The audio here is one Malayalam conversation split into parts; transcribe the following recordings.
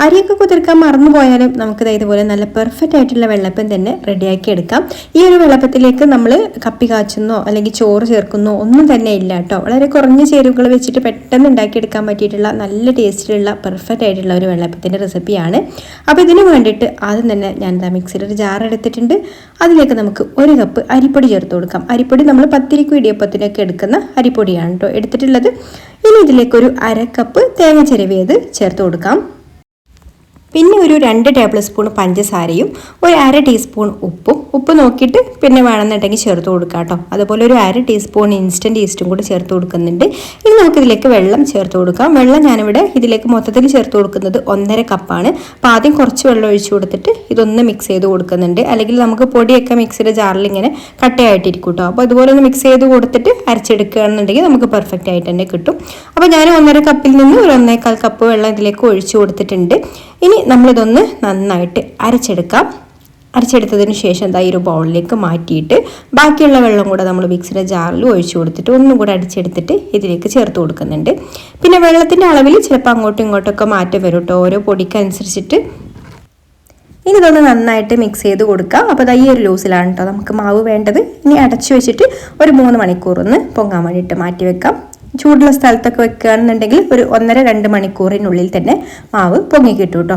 അരിയൊക്കെ കുതിർക്കാൻ മറന്നു പോയാലും നമുക്കിത് ഇതുപോലെ നല്ല പെർഫെക്റ്റ് ആയിട്ടുള്ള വെള്ളപ്പം തന്നെ റെഡിയാക്കി എടുക്കാം. ഈ ഒരു വെള്ളപ്പത്തിലേക്ക് നമ്മൾ കപ്പി കാച്ചുന്നോ അല്ലെങ്കിൽ ചോറ് ചേർക്കുന്നോ ഒന്നും തന്നെ ഇല്ല കേട്ടോ. വളരെ കുറഞ്ഞ ചേരുവകൾ വെച്ചിട്ട് പെട്ടെന്ന് ഉണ്ടാക്കിയെടുക്കാൻ പറ്റിയിട്ടുള്ള നല്ല ടേസ്റ്റിലുള്ള പെർഫെക്റ്റ് ആയിട്ടുള്ള ഒരു വെള്ളപ്പത്തിൻ്റെ റെസിപ്പിയാണ്. അപ്പോൾ ഇതിന് വേണ്ടിയിട്ട് ആദ്യം തന്നെ ഞാൻ മിക്സിയിൽ ഒരു ജാർ എടുത്തിട്ടുണ്ട്. അതിലേക്ക് നമുക്ക് 1 കപ്പ് അരിപ്പൊടി ചേർത്ത് കൊടുക്കാം. അരിപ്പൊടി നമ്മൾ പത്തിരിക്കും ഇടിയപ്പത്തിനൊക്കെ എടുക്കുന്ന അരിപ്പൊടിയാണ് കേട്ടോ എടുത്തിട്ടുള്ളത്. ഇനി ഇതിലേക്കൊരു 1/2 കപ്പ് തേങ്ങ ചിരവിയത് ചേർത്ത് കൊടുക്കാം. പിന്നെ ഒരു 2 ടേബിൾ സ്പൂൺ പഞ്ചസാരയും ഒരു 1/2 ടീസ്പൂൺ ഉപ്പ് നോക്കിയിട്ട് പിന്നെ വേണമെന്നുണ്ടെങ്കിൽ ചേർത്ത് കൊടുക്കാം കേട്ടോ. അതുപോലെ ഒരു 1/2 ടീസ്പൂൺ ഇൻസ്റ്റൻറ്റ് ഈസ്റ്റും കൂടി ചേർത്ത് കൊടുക്കുന്നുണ്ട്. ഇനി നമുക്കിതിലേക്ക് വെള്ളം ചേർത്ത് കൊടുക്കാം. വെള്ളം ഞാനിവിടെ ഇതിലേക്ക് മൊത്തത്തിൽ ചേർത്ത് കൊടുക്കുന്നത് 1.5 കപ്പാണ്. അപ്പോൾ ആദ്യം കുറച്ച് വെള്ളം ഒഴിച്ചു കൊടുത്തിട്ട് ഇതൊന്ന് മിക്സ് ചെയ്ത് കൊടുക്കുന്നുണ്ട്. അല്ലെങ്കിൽ നമുക്ക് പൊടിയൊക്കെ മിക്സിയുടെ ജാറിൽ ഇങ്ങനെ കട്ടയായിട്ടിരിക്കും കേട്ടോ. അപ്പോൾ അതുപോലെ ഒന്ന് മിക്സ് ചെയ്ത് കൊടുത്തിട്ട് അരച്ചെടുക്കുകയാണെന്നുണ്ടെങ്കിൽ നമുക്ക് പെർഫെക്റ്റ് ആയിട്ട് തന്നെ കിട്ടും. അപ്പോൾ ഞാൻ 1.5 കപ്പിൽ നിന്ന് ഒരു 1.25 കപ്പ് വെള്ളം ഇതിലേക്ക് ഒഴിച്ചു കൊടുത്തിട്ടുണ്ട്. ഇനി നമ്മളിതൊന്ന് നന്നായിട്ട് അരച്ചെടുക്കാം. അരച്ചെടുത്തതിന് ശേഷം ഈ ഒരു ബൗളിലേക്ക് മാറ്റിയിട്ട് ബാക്കിയുള്ള വെള്ളം കൂടെ നമ്മൾ മിക്സിയുടെ ജാറിൽ ഒഴിച്ചു കൊടുത്തിട്ട് ഒന്നും കൂടെ അടിച്ചെടുത്തിട്ട് ഇതിലേക്ക് ചേർത്ത് കൊടുക്കുന്നുണ്ട്. പിന്നെ വെള്ളത്തിൻ്റെ അളവിൽ ചിലപ്പോൾ അങ്ങോട്ടും ഇങ്ങോട്ടൊക്കെ മാറ്റം വരും കേട്ടോ, ഓരോ പൊടിക്കനുസരിച്ചിട്ട്. ഇനി ഇതൊന്ന് നന്നായിട്ട് മിക്സ് ചെയ്ത് കൊടുക്കുക. അപ്പോൾ ഈ ഒരു ലൂസിലാണ് കേട്ടോ നമുക്ക് മാവ് വേണ്ടത്. ഇനി അടച്ചു വെച്ചിട്ട് ഒരു 3 മണിക്കൂർ ഒന്ന് പൊങ്ങാൻ വേണ്ടിയിട്ട് മാറ്റി വെക്കാം. ചൂടുള്ള സ്ഥലത്തൊക്കെ വെക്കുകയാണെന്നുണ്ടെങ്കിൽ ഒരു 1.5-2 മണിക്കൂറിനുള്ളിൽ തന്നെ മാവ് പൊങ്ങി കിട്ടും കേട്ടോ.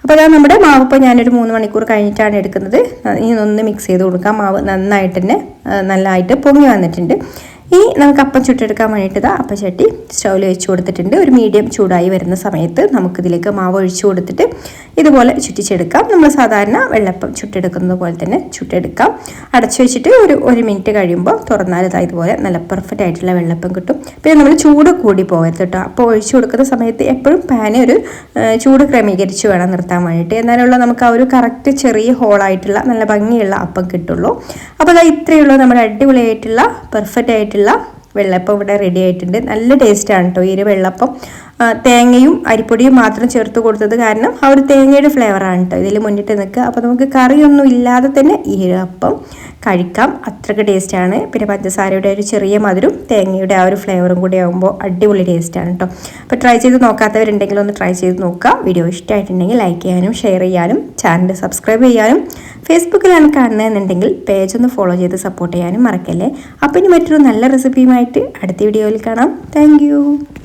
അപ്പോൾ അതാ നമ്മുടെ മാവ് ഇപ്പോൾ ഞാനൊരു 3 മണിക്കൂർ കഴിഞ്ഞിട്ടാണ് എടുക്കുന്നത്. ഇനി ഒന്ന് മിക്സ് ചെയ്ത് കൊടുക്കാം. മാവ് നന്നായിട്ട് തന്നെ നല്ലതായിട്ട് പൊങ്ങി വന്നിട്ടുണ്ട്. ഇനി നമുക്ക് അപ്പം ചുട്ടെടുക്കാൻ വേണ്ടിയിട്ട് അപ്പച്ചട്ടി സ്റ്റൗവിൽ വെച്ച് കൊടുത്തിട്ടുണ്ട്. ഒരു മീഡിയം ചൂടായി വരുന്ന സമയത്ത് നമുക്കിതിലേക്ക് മാവ് ഒഴിച്ചു കൊടുത്തിട്ട് ഇതുപോലെ ചുറ്റിച്ചെടുക്കാം. നമ്മൾ സാധാരണ വെള്ളപ്പം ചുട്ടെടുക്കുന്നത് പോലെ തന്നെ ചുട്ടെടുക്കാം. അടച്ചു വെച്ചിട്ട് ഒരു 1 മിനിറ്റ് കഴിയുമ്പോൾ തുറന്നാൽ ഇതുപോലെ നല്ല പെർഫെക്റ്റ് ആയിട്ടുള്ള വെള്ളപ്പം കിട്ടും. പിന്നെ നമ്മൾ ചൂട് കൂടി പോകരുത് കേട്ടോ. അപ്പോൾ ഒഴിച്ചു കൊടുക്കുന്ന സമയത്ത് എപ്പോഴും പാന് ഒരു ചൂട് ക്രമീകരിച്ച് വേണം നിർത്താൻ വേണ്ടിയിട്ട്. എന്നാലുള്ള നമുക്ക് ആ ഒരു കറക്റ്റ് ചെറിയ ഹോളായിട്ടുള്ള നല്ല ഭംഗിയുള്ള അപ്പം കിട്ടുള്ളൂ. അപ്പോൾ ഇത്രയുള്ള നമ്മുടെ അടിപൊളിയായിട്ടുള്ള പെർഫെക്റ്റ് ആയിട്ടുള്ള വെള്ളപ്പം ഇവിടെ റെഡി ആയിട്ടുണ്ട്. നല്ല ടേസ്റ്റാണ് കേട്ടോ ഈ ഒരു വെള്ളപ്പം. തേങ്ങയും അരിപ്പൊടിയും മാത്രം ചേർത്ത് കൊടുത്തത് കാരണം ആ ഒരു തേങ്ങയുടെ ഫ്ലേവറാണ് കേട്ടോ ഇതിൽ മുന്നിട്ട് നിൽക്കുക. അപ്പോൾ നമുക്ക് കറിയൊന്നും ഇല്ലാതെ തന്നെ ഈ ഒരു അപ്പം കഴിക്കാം. അത്രയ്ക്ക് ടേസ്റ്റാണ്. പിന്നെ പഞ്ചസാരയുടെ ഒരു ചെറിയ മധുരം തേങ്ങയുടെ ആ ഒരു ഫ്ലേവറും കൂടി ആകുമ്പോൾ അടിപൊളി ടേസ്റ്റാണ് കേട്ടോ. അപ്പോൾ ട്രൈ ചെയ്ത് നോക്കാത്തവരുണ്ടെങ്കിൽ ഒന്ന് ട്രൈ ചെയ്ത് നോക്കുക. വീഡിയോ ഇഷ്ടമായിട്ടുണ്ടെങ്കിൽ ലൈക്ക് ചെയ്യാനും ഷെയർ ചെയ്യാനും ചാനൽ സബ്സ്ക്രൈബ് ചെയ്യാനും ഫേസ്ബുക്കിലാണ് കാണുന്നതെന്നുണ്ടെങ്കിൽ പേജ് ഒന്ന് ഫോളോ ചെയ്ത് സപ്പോർട്ട് ചെയ്യാനും മറക്കല്ലേ. അപ്പോൾ ഇനി മറ്റൊരു നല്ല റെസിപ്പിയുമായിട്ട് അടുത്ത വീഡിയോയിൽ കാണാം. താങ്ക്